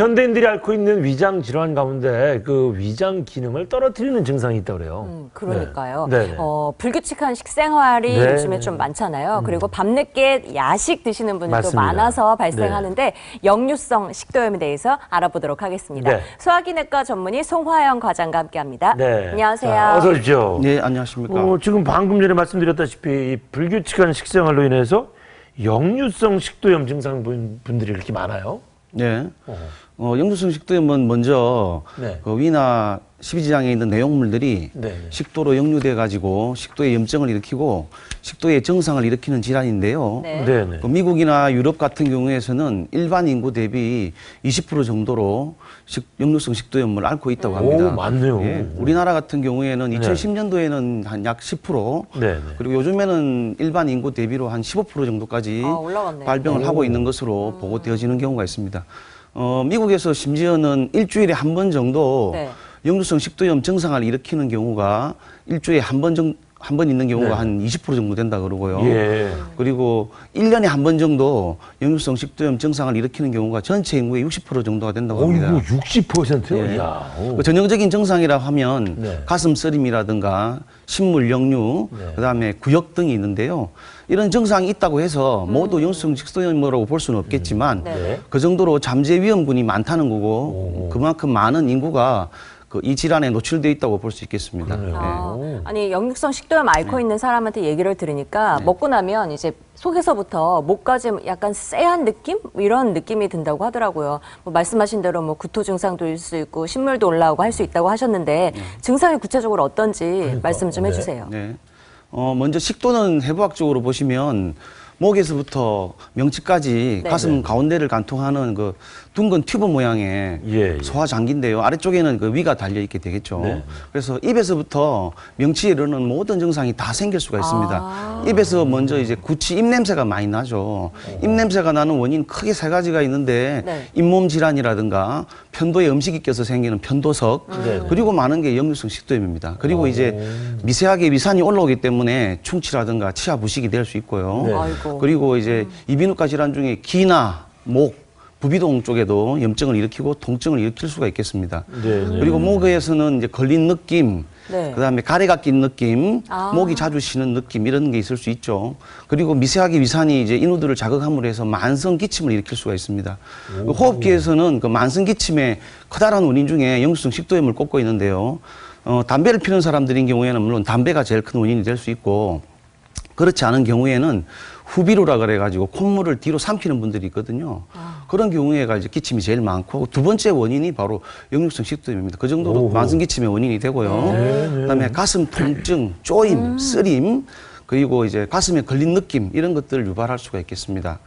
현대인들이 앓고 있는 위장 질환 가운데 그 위장 기능을 떨어뜨리는 증상이 있다고 그래요. 그러니까요. 네. 불규칙한 식생활이 네. 요즘에 좀 많잖아요. 그리고 밤늦게 야식 드시는 분들도 맞습니다. 많아서 발생하는데 역류성 식도염에 대해서 알아보도록 하겠습니다. 네. 소화기내과 전문의 송화영 과장과 함께합니다. 네. 안녕하세요. 자, 어서 오십시오. 네, 안녕하십니까. 지금 방금 전에 말씀드렸다시피 이 불규칙한 식생활로 인해서 역류성 식도염 증상 분들이 이렇게 많아요. 네. 역류성 식도염은 먼저 네. 그 위나 십이지장에 있는 내용물들이 네. 식도로 역류돼 가지고 식도에 염증을 일으키고 식도에 정상을 일으키는 질환인데요. 네. 네. 그 미국이나 유럽 같은 경우에서는 일반 인구 대비 20% 정도로 역류성 식도염을 앓고 있다고 합니다. 오, 많네요. 예, 우리나라 같은 경우에는 2010년도에는 한 약 10%, 네. 그리고 요즘에는 일반 인구 대비로 한 15% 정도까지 올라갔네요. 발병을 하고 있는 것으로 보고되어지는 경우가 있습니다. 미국에서 심지어는 일주일에 한 번 정도 네. 역류성 식도염 증상을 일으키는 경우가 일주일에 한 번 있는 경우가 네. 한 20% 정도 된다 그러고요. 예. 그리고 1년에 한 번 정도 역류성 식도염 증상을 일으키는 경우가 전체 인구의 60% 정도가 된다고 합니다. 어이구, 60%요? 예. 이야. 오. 그 전형적인 증상이라 하면 네. 가슴 쓰림이라든가 식물 역류, 네. 그다음에 구역 등이 있는데요. 이런 증상이 있다고 해서 모두 역류성 식도염이라고 볼 수는 없겠지만 네. 그 정도로 잠재 위험군이 많다는 거고 그만큼 많은 인구가 이 질환에 노출돼 있다고 볼 수 있겠습니다. 아니 역류성 식도염 앓고 있는 사람한테 얘기를 들으니까 먹고 나면 이제 속에서부터 목까지 약간 쎄한 느낌? 이런 느낌이 든다고 하더라고요. 뭐 말씀하신 대로 뭐 구토 증상도 있을 수 있고 신물도 올라오고 할 수 있다고 하셨는데 증상이 구체적으로 어떤지 말씀 좀 해주세요. 네. 먼저 식도는 해부학적으로 보시면 목에서부터 명치까지 네. 가슴 가운데를 관통하는 그 둥근 튜브 모양의 예. 소화장기인데요. 아래쪽에는 그 위가 달려 있게 되겠죠. 네. 그래서 입에서부터 명치에 이르는 모든 증상이 다 생길 수가 있습니다. 입에서 먼저 이제 구취 입냄새가 많이 나죠. 입냄새가 나는 원인 크게 세 가지가 있는데 네. 잇몸 질환이라든가 편도에 음식이 껴서 생기는 편도석, 네. 그리고 많은 게 역류성 식도염입니다. 그리고 이제 미세하게 위산이 올라오기 때문에 충치라든가 치아 부식이 될 수 있고요. 네. 아이고. 그리고 이제 이비인후과 질환 중에 기나 목, 부비동 쪽에도 염증을 일으키고 통증을 일으킬 수가 있겠습니다. 네. 그리고 목에서는 이제 걸린 느낌, 네. 그다음에 가래가 낀 느낌, 아. 목이 자주 쉬는 느낌 이런 게 있을 수 있죠. 그리고 미세하게 위산이 이제 인후들을 자극함으로 해서 만성 기침을 일으킬 수가 있습니다. 호흡기에서는 그 만성 기침의 커다란 원인 중에 역류성 식도염을 꼽고 있는데요. 담배를 피우는 사람들인 경우에는 물론 담배가 제일 큰 원인이 될 수 있고, 그렇지 않은 경우에는 후비루라 그래가지고 콧물을 뒤로 삼키는 분들이 있거든요. 그런 경우에가 이제 기침이 제일 많고, 두 번째 원인이 바로 역류성 식도염입니다. 그 정도로 만성 기침의 원인이 되고요. 그다음에 가슴 통증, 쪼임, 쓰림, 그리고 이제 가슴에 걸린 느낌 이런 것들을 유발할 수가 있겠습니다.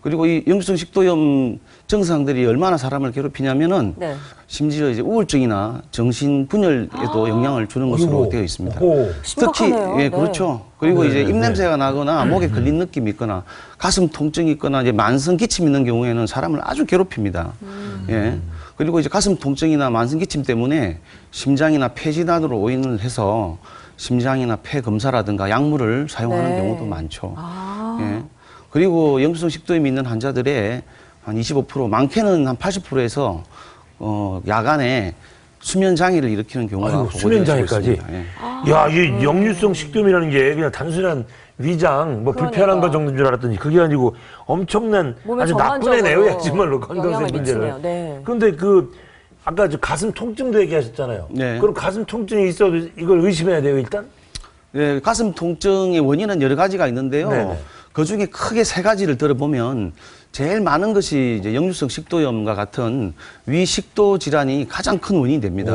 그리고 이 역류성 식도염 증상들이 얼마나 사람을 괴롭히냐면은 네. 심지어 이제 우울증이나 정신 분열에도 영향을 주는 것으로 되어 있습니다. 심각하네요. 특히 네. 그렇죠. 그리고 이제 입냄새가 나거나 목에 걸린 느낌이 있거나 가슴 통증이 있거나 이제 만성 기침 있는 경우에는 사람을 아주 괴롭힙니다. 예. 그리고 이제 가슴 통증이나 만성 기침 때문에 심장이나 폐 질환으로 오인을 해서 심장이나 폐 검사라든가 약물을 사용하는 네. 경우도 많죠. 예. 그리고 역류성 식도염이 있는 환자들의 한 25%, 많게는 한 80%에서 야간에 수면 장애를 일으키는 경우가 아이고, 수면 장애까지. 있습니다. 예. 야, 이 역류성 식도염이라는 게 그냥 단순한 위장, 뭐 불편한 것 정도인 줄 알았더니 그게 아니고 엄청난 몸에 아주 나쁜 애네요, 정말로 건강상 영향을 문제를. 미치네요. 네. 그런데 아까 저 가슴 통증도 얘기하셨잖아요. 네. 그럼 가슴 통증이 있어도 이걸 의심해야 돼요, 일단? 네, 가슴 통증의 원인은 여러 가지가 있는데요. 네네. 그 중에 크게 세 가지를 들어보면 제일 많은 것이 이제 역류성 식도염과 같은 위식도 질환이 가장 큰 원인이 됩니다.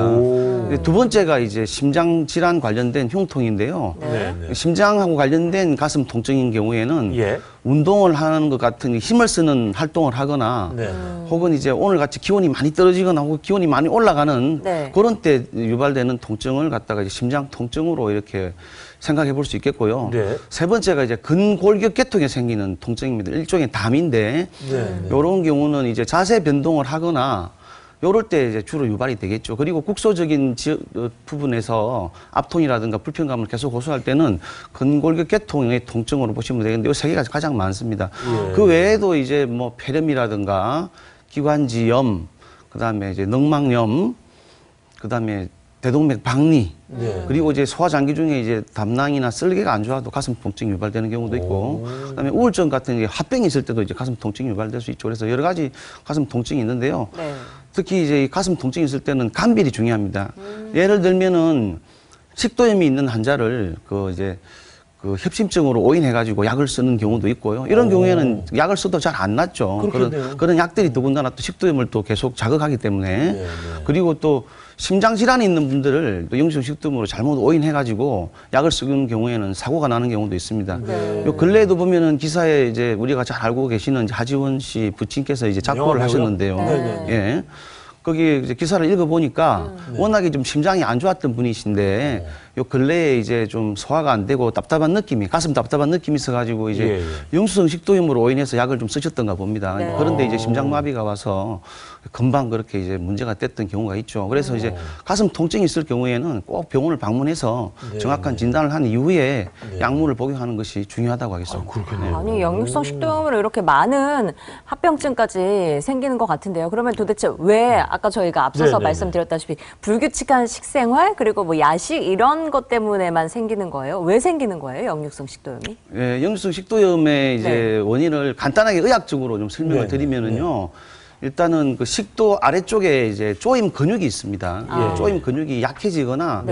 두 번째가 이제 심장 질환 관련된 흉통인데요. 네. 심장하고 관련된 가슴 통증인 경우에는 예. 운동을 하는 것 같은 힘을 쓰는 활동을 하거나 네. 혹은 이제 오늘 같이 기온이 많이 떨어지거나 혹은 기온이 많이 올라가는 네. 그런 때 유발되는 통증을 갖다가 이제 심장 통증으로 이렇게 생각해 볼 수 있겠고요. 네. 세 번째가 이제 근골격계통에 생기는 통증입니다. 일종의 담인데 이런 경우는 이제 자세 변동을 하거나 요럴 때 이제 주로 유발이 되겠죠. 그리고 국소적인 부분에서 압통이라든가 불편감을 계속 호소할 때는 근골격계통의 통증으로 보시면 되겠는데 이 세 개가 가장 많습니다. 그 외에도 이제 뭐 폐렴이라든가 기관지염, 그다음에 이제 늑막염, 그다음에 대동맥 박리, 네. 그리고 이제 소화장기 중에 이제 담낭이나 쓸개가 안 좋아도 가슴 통증이 유발되는 경우도 있고, 그다음에 우울증 같은 게 합병이 있을 때도 이제 가슴 통증이 유발될 수 있죠. 그래서 여러 가지 가슴 통증이 있는데요. 네. 특히 이제 이 가슴 통증이 있을 때는 감별이 중요합니다. 예를 들면은 식도염이 있는 환자를 그 협심증으로 오인해가지고 약을 쓰는 경우도 있고요. 이런 경우에는 약을 써도 잘 안 낫죠. 그런 약들이 더군다나 또 식도염을 또 계속 자극하기 때문에. 그리고 또 심장 질환이 있는 분들을 또 영성 식도염으로 잘못 오인해가지고 약을 쓰는 경우에는 사고가 나는 경우도 있습니다. 요 근래에도 보면은 기사에 이제 우리가 잘 알고 계시는 이제 하지원 씨 부친께서 이제 작고를 하셨는데요. 예. 거기 이제 기사를 읽어보니까 워낙에 좀 심장이 안 좋았던 분이신데 요 근래에 이제 좀 소화가 안 되고 답답한 느낌이, 가슴 답답한 느낌이 있어가지고 이제 영수성 식도염으로 오인해서 약을 좀 쓰셨던가 봅니다. 네. 그런데 이제 심장마비가 와서 금방 그렇게 이제 문제가 됐던 경우가 있죠. 그래서 이제 가슴 통증이 있을 경우에는 꼭 병원을 방문해서 정확한 진단을 한 이후에 약물을 복용하는 것이 중요하다고 하겠습니다. 그렇겠네요. 아니, 역류성 식도염으로 이렇게 많은 합병증까지 생기는 것 같은데요. 그러면 도대체 왜 아까 저희가 앞서서 네네네. 말씀드렸다시피 불규칙한 식생활 그리고 뭐 야식 이런 것 때문에만 생기는 거예요? 왜 생기는 거예요? 역류성 식도염이? 예, 역류성 식도염의 이제 원인을 간단하게 의학적으로 좀 설명을 드리면은요. 일단은 그 식도 아래쪽에 이제 조임 근육이 있습니다. 조임 근육이 약해지거나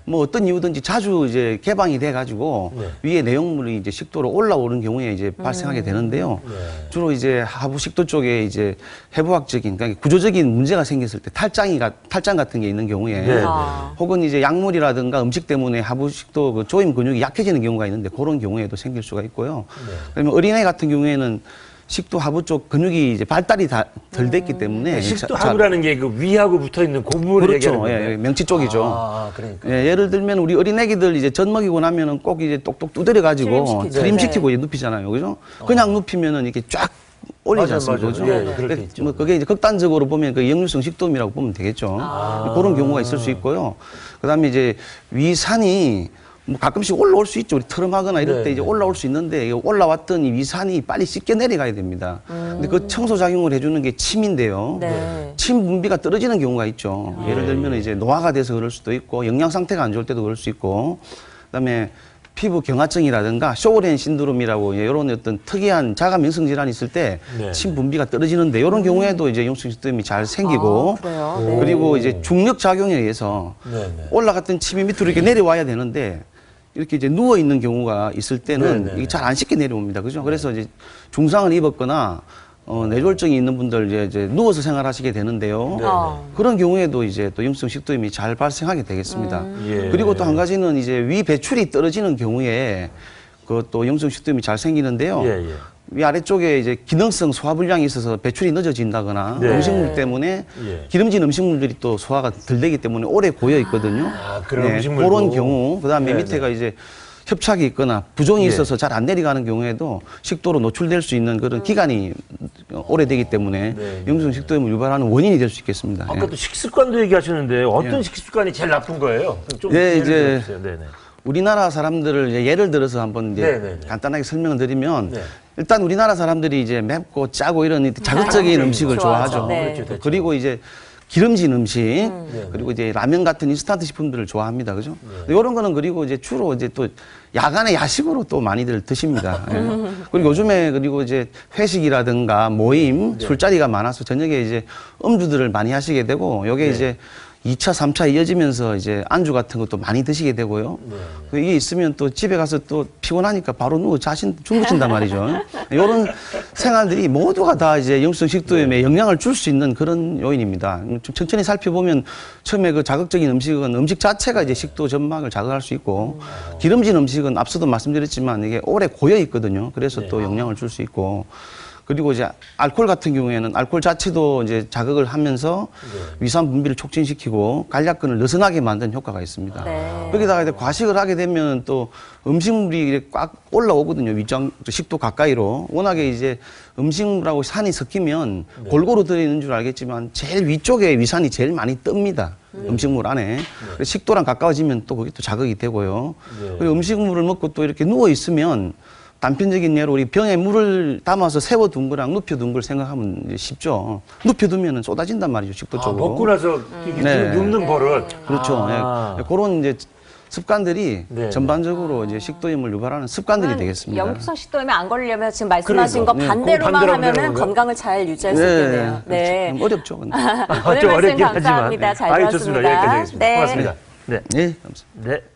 뭐 어떤 이유든지 자주 이제 개방이 돼 가지고 위에 내용물이 이제 식도로 올라오는 경우에 이제 발생하게 되는데요. 주로 이제 하부 식도 쪽에 이제 해부학적인, 그러니까 구조적인 문제가 생겼을 때 탈장 같은 게 있는 경우에 혹은 이제 약물이라든가 음식 때문에 하부 식도 그 조임 근육이 약해지는 경우가 있는데 그런 경우에도 생길 수가 있고요. 그러면 어린애 같은 경우에는 식도 하부 쪽 근육이 이제 발달이 덜 됐기 때문에 식도 하부라는 게 그 위하고 붙어 있는 그 부분을 얘기하는 그렇죠. 거예요. 예, 명치 쪽이죠. 아, 그러니까. 예, 예를 들면 우리 어린애기들 이제 젖 먹이고 나면은 꼭 이제 똑똑 두드려 가지고 트림시키고 눕히잖아요. 그죠? 그냥 눕히면은 이렇게 쫙 올리지 않습니까? 그죠? 그렇게 있죠. 뭐 그게 이제 극단적으로 보면 그 역류성 식도염이라고 보면 되겠죠. 그런 경우가 있을 수 있고요. 그다음에 이제 위산이 뭐 가끔씩 올라올 수 있죠. 우리 트름하거나 이럴 때 이제 올라올 수 있는데 올라왔던 이 위산이 빨리 씻겨 내려가야 됩니다. 근데 그 청소 작용을 해주는 게 침인데요. 침 분비가 떨어지는 경우가 있죠. 예를 들면 이제 노화가 돼서 그럴 수도 있고 영양 상태가 안 좋을 때도 그럴 수 있고 그다음에 피부 경화증이라든가 쇼그렌 신드롬이라고 이런 어떤 특이한 자가 면성 질환이 있을 때 침 분비가 떨어지는데 이런 경우에도 이제 역류성 식도염이 잘 생기고 그리고 이제 중력 작용에 의해서 올라갔던 침이 밑으로 이렇게 내려와야 되는데 이렇게 이제 누워 있는 경우가 있을 때는 이게 잘 안 씻게 내려옵니다. 그죠? 그래서 이제 중상을 입었거나 뇌졸중이 있는 분들 이제 누워서 생활하시게 되는데요. 그런 경우에도 이제 또 역류성 식도염이 잘 발생하게 되겠습니다. 그리고 또 한 가지는 이제 위 배출이 떨어지는 경우에 그것도 역류성 식도염이 잘 생기는데요. 위 아래쪽에 이제 기능성 소화불량이 있어서 배출이 늦어진다거나 음식물 때문에 기름진 음식물들이 또 소화가 덜 되기 때문에 오래 고여 있거든요. 그런 음식물도. 그런 경우, 그다음에 밑에가 이제 협착이 있거나 부종이 있어서 잘 안 내려가는 경우에도 식도로 노출될 수 있는 그런 기간이 오래되기 때문에 역류성 식도염을 유발하는 원인이 될 수 있겠습니다. 아까 또 식습관도 얘기하셨는데 어떤 식습관이 제일 나쁜 거예요? 좀 예, 예를 이제 들어주세요. 네네. 우리나라 사람들을 이제 예를 들어서 한번 이제 간단하게 설명을 드리면 일단 우리나라 사람들이 이제 맵고 짜고 이런 자극적인 음식을 좋아하죠. 그렇죠. 그리고 이제 기름진 음식 그리고 이제 라면 같은 인스턴트 식품들을 좋아합니다. 그죠? 이런 거는 그리고 이제 주로 이제 또 야간에 야식으로 또 많이들 드십니다. 그리고 요즘에 그리고 이제 회식이라든가 모임, 술자리가 많아서 저녁에 이제 음주들을 많이 하시게 되고 요게 이제 2차, 3차 이어지면서 이제 안주 같은 것도 많이 드시게 되고요. 이게 있으면 또 집에 가서 또 피곤하니까 바로 누워 주무신단 말이죠. 이런 생활들이 모두가 다 이제 역류성 식도염에 영향을 줄 수 있는 그런 요인입니다. 좀 천천히 살펴보면 처음에 그 자극적인 음식은 음식 자체가 이제 식도 점막을 자극할 수 있고 기름진 음식은 앞서도 말씀드렸지만 이게 오래 고여 있거든요. 그래서 또 영향을 줄 수 있고 그리고 이제 알코올 같은 경우에는 알코올 자체도 이제 자극을 하면서 위산 분비를 촉진시키고 간략근을 느슨하게 만드는 효과가 있습니다. 거기다가 이제 과식을 하게 되면 또 음식물이 꽉 올라오거든요. 식도 가까이로. 워낙에 이제 음식물하고 산이 섞이면 골고루 들어있는 줄 알겠지만 제일 위쪽에 위산이 제일 많이 뜹니다. 음식물 안에. 식도랑 가까워지면 또 거기 또 자극이 되고요. 그리고 음식물을 먹고 또 이렇게 누워 있으면 단편적인 예로 우리 병에 물을 담아서 세워둔 거랑 눕혀둔 걸 생각하면 이제 쉽죠. 눕혀두면 쏟아진단 말이죠, 식도 쪽으로. 먹고 나서 이게 네. 눕는 버릇. 그렇죠. 아. 예. 그런 이제 습관들이 네. 전반적으로 이제 식도염을 유발하는 습관들이 되겠습니다. 영육성 식도염에 안 걸리려면 지금 말씀하신 그러니까. 거 네, 반대로만 반대로 하면 하면은 되는 거예요? 건강을 잘 유지할 수 있겠네요. 네. 좀 어렵죠. 근데. 오늘 좀 말씀 어렵긴 감사합니다. 하지만. 잘 아유, 들었습니다. 좋습니다. 여기까지 하겠습니다. 네. 고맙습니다. 네. 네, 감사합니다. 네.